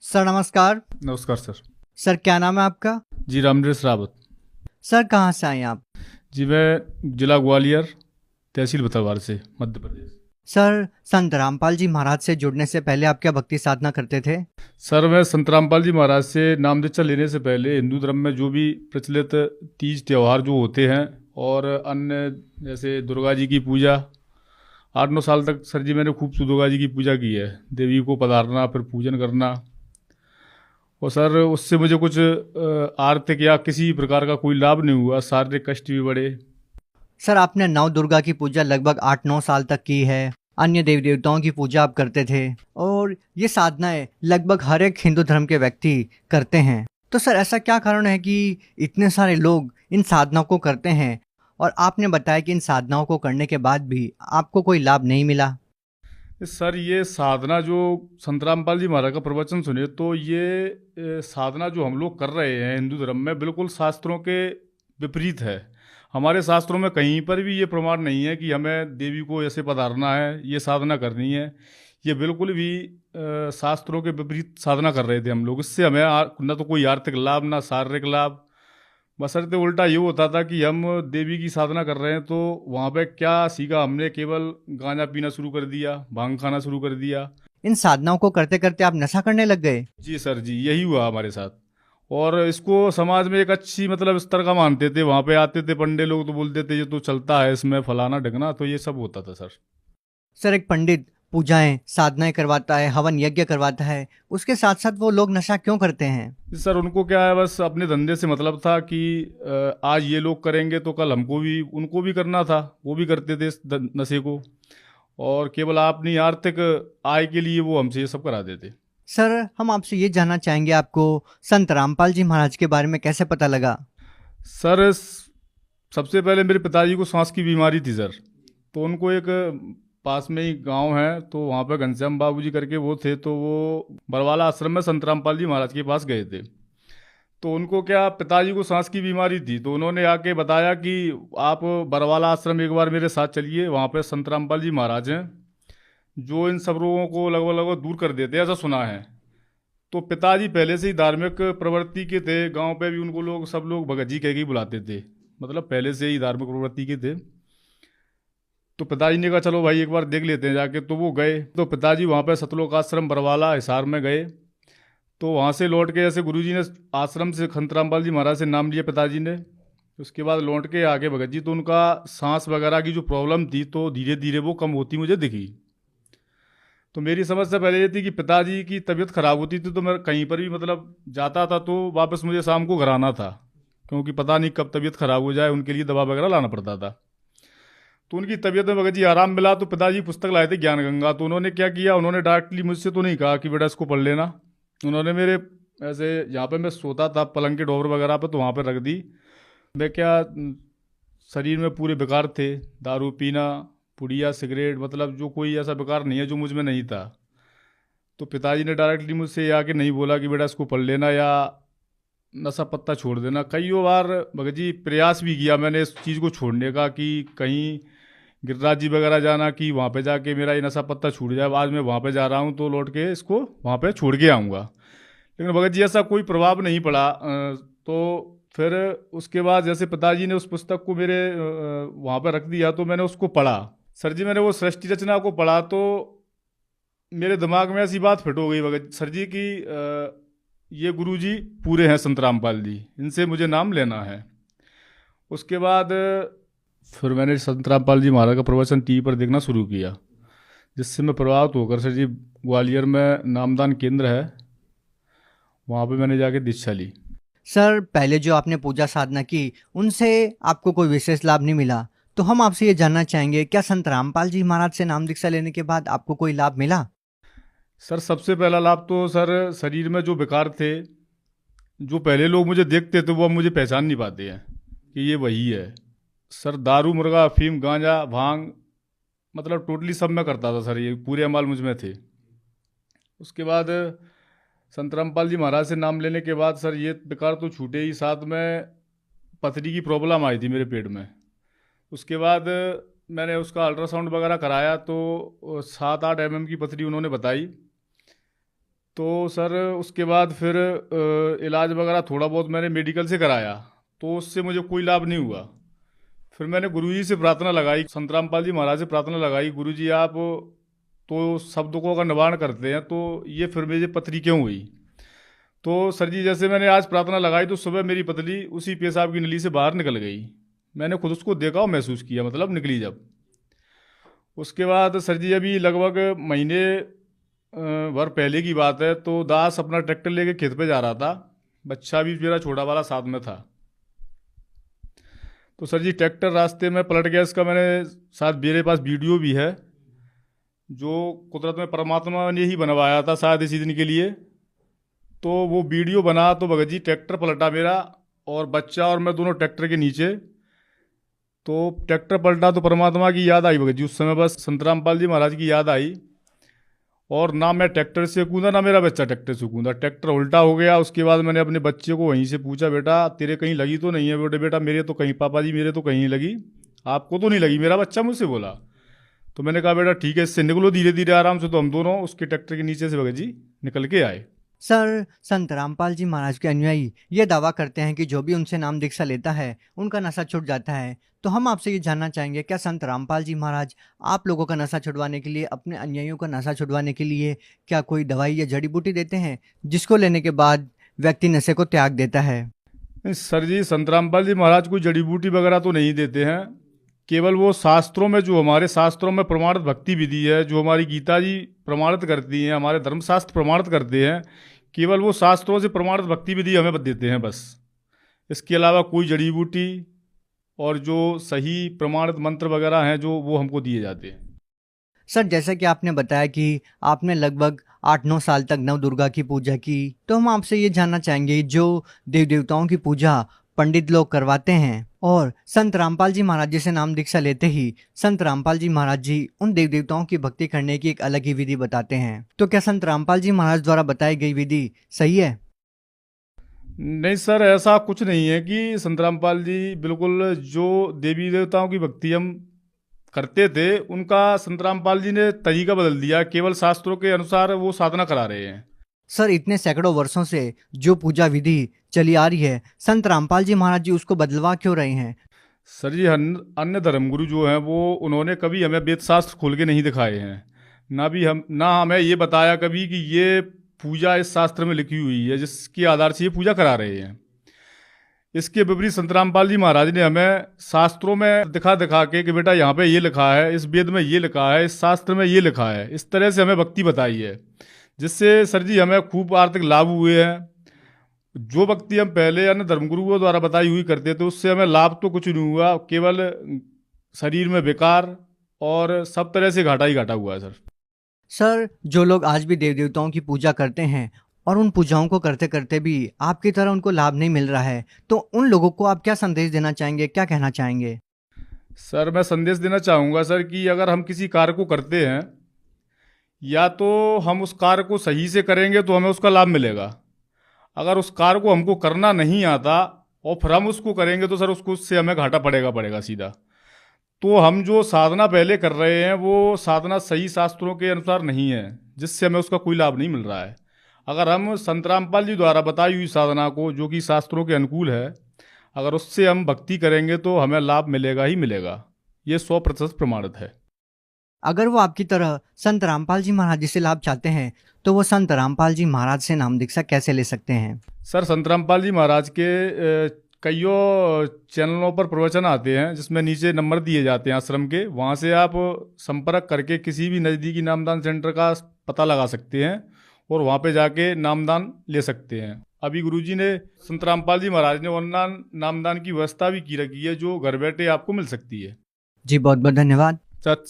Sir नमस्कार। नमस्कार sir. Sir क्या नाम है आपका? जी रामनरेश रावत। सर कहाँ से आए हैं आप? जी मैं जिला ग्वालियर, तहसील भतरवार से, मध्य प्रदेश। सर संत रामपाल जी महाराज से जुड़ने से पहले आप क्या भक्ति साधना करते थे? सर मैं संत रामपाल जी महाराज से नाम दीक्षा लेने से पहले हिंदू धर्म में जो भी प्रचलित तीज त्यौहार जो होते हैं और अन्य जैसे दुर्गा जी की पूजा, 8-9 साल तक सर जी मैंने खूब दुर्गा जी की पूजा की है। देवी को पधारना, फिर पूजन करना। और सर उससे मुझे कुछ आर्थिक या किसी प्रकार का कोई लाभ नहीं हुआ, शारीरिक कष्ट भी बढ़े। सर आपने नव दुर्गा की पूजा लगभग 8-9 साल तक की है। अन्य देवी देवताओं की पूजा आप करते थे और ये साधनाएं लगभग हर एक हिंदू धर्म के व्यक्ति करते हैं। तो सर ऐसा क्या कारण है कि इतने सारे लोग इन साधनाओं को करते हैं और आपने बताया कि इन साधनाओं को करने के बाद भी आपको कोई लाभ नहीं मिला? सर ये साधना जो संत रामपाल जी महाराज का प्रवचन सुने तो ये साधना जो हम लोग कर रहे हैं हिंदू धर्म में बिल्कुल शास्त्रों के विपरीत है। हमारे शास्त्रों में कहीं पर भी ये प्रमाण नहीं है कि हमें देवी को ऐसे पधारना है, ये साधना करनी है। ये बिल्कुल भी शास्त्रों के विपरीत साधना कर रहे थे हम लोग। इससे हमें न तो कोई आर्थिक लाभ, ना शारीरिक लाभ। बशर्ते उल्टा ये होता था कि हम देवी की साधना कर रहे हैं तो वहाँ पे क्या सीखा हमने, केवल गांजा पीना शुरू कर दिया, भांग खाना शुरू कर दिया। इन साधनाओं को करते करते आप नशा करने लग गए? जी सर जी, यही हुआ हमारे साथ। और इसको समाज में एक अच्छी मतलब स्तर का मानते थे। वहाँ पे आते थे पंडे लोग तो बोलते थे ये तो चलता है, इसमें फलाना ढकना, तो ये सब होता था सर। सर एक पंडित पूजाएं साधनाएं करवाता है, हवन यज्ञ करवाता है, उसके साथ साथ वो लोग नशा क्यों करते हैं? सर उनको क्या है, बस अपने धंधे से मतलब था कि आज ये लोग करेंगे तो कल हमको भी उनको भी करना था। वो भी करते थे इस नशे को, और केवल अपनी आर्थिक आय के लिए वो हमसे ये सब करा देते। सर हम आपसे ये जानना चाहेंगे, आपको संत रामपाल जी महाराज के बारे में कैसे पता लगा? सर सबसे पहले मेरे पिताजी को सांस की बीमारी थी सर। तो उनको एक पास में ही गांव है, तो वहाँ पे घनश्याम बाबूजी करके वो थे, तो वो बरवाला आश्रम में संत रामपाल जी महाराज के पास गए थे। तो उनको क्या, पिताजी को सांस की बीमारी थी, तो उन्होंने आके बताया कि आप बरवाला आश्रम एक बार मेरे साथ चलिए, वहाँ पे संत रामपाल जी महाराज हैं जो इन सब रोगों को लगभग लगभग दूर कर देते हैं, ऐसा सुना है। तो पिताजी पहले से ही धार्मिक प्रवृत्ति के थे। गांव पे भी उनको लोग, सब लोग भगत जी कह के ही बुलाते थे, मतलब पहले से ही धार्मिक प्रवृत्ति के थे। तो पिताजी ने कहा चलो भाई एक बार देख लेते हैं जाके। तो वो गए, तो पिताजी वहाँ पे सतलोक आश्रम बरवाला हिसार में गए। तो वहाँ से लौट के जैसे गुरुजी ने आश्रम से संत रामपाल जी महाराज से नाम लिया पिताजी ने, उसके बाद लौट के आगे भगत जी, तो उनका सांस वगैरह की जो प्रॉब्लम थी तो धीरे धीरे वो कम होती मुझे दिखी। तो मेरी समझ से पहले ये थी कि पिताजी की तबीयत खराब होती थी तो मैं कहीं पर भी मतलब जाता था तो वापस मुझे शाम को घर आना था, क्योंकि पता नहीं कब तबीयत खराब हो जाए, उनके लिए दवा वगैरह लाना पड़ता था। तो उनकी तबीयत में भगत जी आराम मिला तो पिताजी पुस्तक लाए थे ज्ञान गंगा। तो उन्होंने क्या किया, उन्होंने डायरेक्टली मुझसे तो नहीं कहा कि बेटा इसको पढ़ लेना। उन्होंने मेरे ऐसे, जहाँ पे मैं सोता था पलंग के डोर वगैरह पे, तो वहाँ पे रख दी। मैं क्या, शरीर में पूरे बेकार थे, दारू पीना, पुड़िया, सिगरेट, मतलब जो कोई ऐसा बेकार नहीं है जो मुझ में नहीं था। तो पिताजी ने डायरेक्टली मुझसे ये आके नहीं बोला कि बेटा इसको पढ़ लेना या नशा पत्ता छोड़ देना। कई बार भगत जी प्रयास भी किया मैंने इस चीज़ को छोड़ने का, कि कहीं गिरिराज जी वगैरह जाना कि वहाँ पे जाके मेरा ये नशा पत्ता छूट जाए। आज मैं वहाँ पे जा रहा हूँ तो लौट के इसको वहाँ पे छोड़ के आऊँगा, लेकिन भगत जी ऐसा कोई प्रभाव नहीं पड़ा। तो फिर उसके बाद जैसे पिताजी ने उस पुस्तक को मेरे वहाँ पर रख दिया तो मैंने उसको पढ़ा। सर जी मैंने वो सृष्टि रचना को पढ़ा तो मेरे दिमाग में ऐसी बात फिट हो गई भगत सर जी की, ये गुरु जी पूरे हैं संत रामपाल जी, इनसे मुझे नाम लेना है। उसके बाद फिर मैंने संत रामपाल जी महाराज का प्रवचन टीवी पर देखना शुरू किया, जिससे मैं प्रभावित होकर सर जी ग्वालियर में नामदान केंद्र है, वहाँ पे मैंने जाके दीक्षा ली। सर पहले जो आपने पूजा साधना की उनसे आपको कोई विशेष लाभ नहीं मिला, तो हम आपसे ये जानना चाहेंगे, क्या संत रामपाल जी महाराज से नाम दीक्षा लेने के बाद आपको कोई लाभ मिला? सर सबसे पहला लाभ तो सर, शरीर में जो विकार थे, जो पहले लोग मुझे देखते थे वो अब मुझे पहचान नहीं पाते हैं कि ये वही है। सर दारू, मुर्गा, अफीम, गांजा, भांग, मतलब टोटली सब मैं करता था सर, ये पूरे अमाल मुझ में थे। उसके बाद संत रामपाल जी महाराज से नाम लेने के बाद सर ये विकार तो छूटे ही, साथ में पथरी की प्रॉब्लम आई थी मेरे पेट में। उसके बाद मैंने उसका अल्ट्रासाउंड वगैरह कराया तो 7-8 mm की पथरी उन्होंने बताई। तो सर उसके बाद फिर इलाज वगैरह थोड़ा बहुत मैंने मेडिकल से कराया, तो उससे मुझे कोई लाभ नहीं हुआ। फिर मैंने गुरुजी से प्रार्थना लगाई, संत रामपाल जी महाराज से प्रार्थना लगाई, गुरुजी आप तो सब दुखों का निवारण करते हैं, तो ये फिर मुझे पथरी क्यों हुई। तो सर जी जैसे मैंने आज प्रार्थना लगाई तो सुबह मेरी पतली उसी पेशाब की नली से बाहर निकल गई। मैंने खुद उसको देखा और महसूस किया, मतलब निकली जब। उसके बाद सर जी अभी लगभग महीने भर पहले की बात है, तो दास अपना ट्रैक्टर लेके खेत पे जा रहा था, बच्चा भी मेरा छोटा वाला साथ में था। तो सर जी ट्रैक्टर रास्ते में पलट गया, इसका मैंने साथ मेरे पास वीडियो भी है, जो कुदरत में परमात्मा ने ही बनवाया था शायद इसी दिन के लिए। तो वो वीडियो बना तो भगत जी ट्रैक्टर पलटा मेरा, और बच्चा और मैं दोनों ट्रैक्टर के नीचे। तो ट्रैक्टर पलटा तो परमात्मा की याद आई भगत जी, उस समय बस संत रामपाल जी महाराज की याद आई। और ना मैं ट्रैक्टर से कूदा ना मेरा बच्चा ट्रैक्टर से कूदा, ट्रैक्टर उल्टा हो गया। उसके बाद मैंने अपने बच्चे को वहीं से पूछा, बेटा तेरे कहीं लगी तो नहीं है। बेटे बेटा मेरे तो कहीं, पापा जी मेरे तो कहीं नहीं लगी, आपको तो नहीं लगी, मेरा बच्चा मुझसे बोला। तो मैंने कहा बेटा ठीक है, इससे निकलो धीरे धीरे आराम से। तो हम दोनों उसके ट्रैक्टर के नीचे से भगत जी निकल के आए। सर, संत रामपाल जी महाराज के अनुयायी ये दावा करते हैं कि जो भी उनसे नाम दीक्षा लेता है उनका नशा छूट जाता है। तो हम आपसे ये जानना चाहेंगे, क्या संत रामपाल जी महाराज आप लोगों का नशा छुड़वाने के लिए, अपने अनुयायियों का नशा छुड़वाने के लिए क्या कोई दवाई या जड़ी बूटी देते हैं जिसको लेने के बाद व्यक्ति नशे को त्याग देता है? नहीं, सर जी संत रामपाल जी महाराज कोई जड़ी बूटी वगैरह तो नहीं देते हैं। केवल वो शास्त्रों में, जो हमारे शास्त्रों में प्रमाणित भक्ति विधि है, जो हमारी गीता जी प्रमाणित करती हैं, हमारे धर्मशास्त्र प्रमाणित करते हैं, केवल वो शास्त्रों से प्रमाणित भक्ति विधि हमें देते हैं बस। इसके अलावा कोई जड़ी बूटी और जो सही प्रमाणित मंत्र वगैरह हैं जो वो हमको दिए जाते हैं। सर, जैसा कि आपने बताया कि आपने लगभग 8-9 साल तक नव दुर्गा की पूजा की, तो हम आपसे ये जानना चाहेंगे, जो देव देवताओं की पूजा पंडित लोग करवाते हैं और संत रामपाल जी महाराज जी से नाम दीक्षा लेते ही संत रामपाल जी महाराज जी उन देव देवताओं की भक्ति करने की एक अलग ही विधि बताते हैं, तो क्या संत रामपाल जी महाराज द्वारा बताई गई विधि सही है? नहीं सर, ऐसा कुछ नहीं है कि संत रामपाल जी बिल्कुल जो देवी देवताओं की भक्ति हम करते थे उनका संत रामपाल जी ने तरीका बदल दिया, केवल शास्त्रों के अनुसार वो साधना करा रहे हैं। सर, इतने सैकड़ों वर्षों से जो पूजा विधि चली आ रही है, संत रामपाल जी महाराज जी उसको बदलवा क्यों रहे हैं? सर जी अन्य धर्मगुरु जो हैं वो उन्होंने कभी हमें वेद शास्त्र खोल के नहीं दिखाए हैं, ना हमें ये बताया कभी कि ये पूजा इस शास्त्र में लिखी हुई है जिसके आधार से ये पूजा करा रहे हैं। इसके विपरीत संत रामपाल जी महाराज ने हमें शास्त्रों में दिखा दिखा के कि बेटा यहाँ पे ये लिखा है, इस वेद में ये लिखा है, इस शास्त्र में ये लिखा है, इस तरह से हमें भक्ति बताई है, जिससे सर जी हमें खूब आर्थिक लाभ हुए हैं। जो भक्ति हम पहले अन्य धर्मगुरुओं द्वारा बताई हुई करते थे उससे हमें लाभ तो कुछ नहीं हुआ, केवल शरीर में बेकार और सब तरह से घाटा ही घाटा हुआ है सर। सर, जो लोग आज भी देव देवताओं की पूजा करते हैं और उन पूजाओं को करते करते भी आपकी तरह उनको लाभ नहीं मिल रहा है, तो उन लोगों को आप क्या संदेश देना चाहेंगे, क्या कहना चाहेंगे? सर मैं संदेश देना चाहूँगा सर कि अगर हम किसी कार्य को करते हैं, या तो हम उस कार्य को सही से करेंगे तो हमें उसका लाभ मिलेगा। अगर उस कार्य को हमको करना नहीं आता और फिर हम उसको करेंगे तो सर उससे हमें घाटा पड़ेगा सीधा। तो हम जो साधना पहले कर रहे हैं वो साधना सही शास्त्रों के अनुसार नहीं है, जिससे हमें उसका कोई लाभ नहीं मिल रहा है। अगर हम संत रामपाल जी द्वारा बताई हुई साधना को, जो कि शास्त्रों के अनुकूल है, अगर उससे हम भक्ति करेंगे तो हमें लाभ मिलेगा ही मिलेगा। ये 100% प्रमाणित है। अगर वो आपकी तरह संत रामपाल जी महाराज जी से लाभ चाहते हैं तो वो संत रामपाल जी महाराज से नाम दीक्षा कैसे ले सकते हैं? सर संत रामपाल जी महाराज के कईयों चैनलों पर प्रवचन आते हैं, जिसमें नीचे नंबर दिए जाते हैं आश्रम के, वहाँ से आप संपर्क करके किसी भी नज़दीकी नामदान सेंटर का पता लगा सकते हैं और वहाँ पे जाके नामदान ले सकते हैं। अभी गुरुजी ने, संत रामपाल जी महाराज ने ऑनलाइन नामदान की व्यवस्था भी की रखी है, जो घर बैठे आपको मिल सकती है। जी, बहुत बहुत धन्यवाद। सत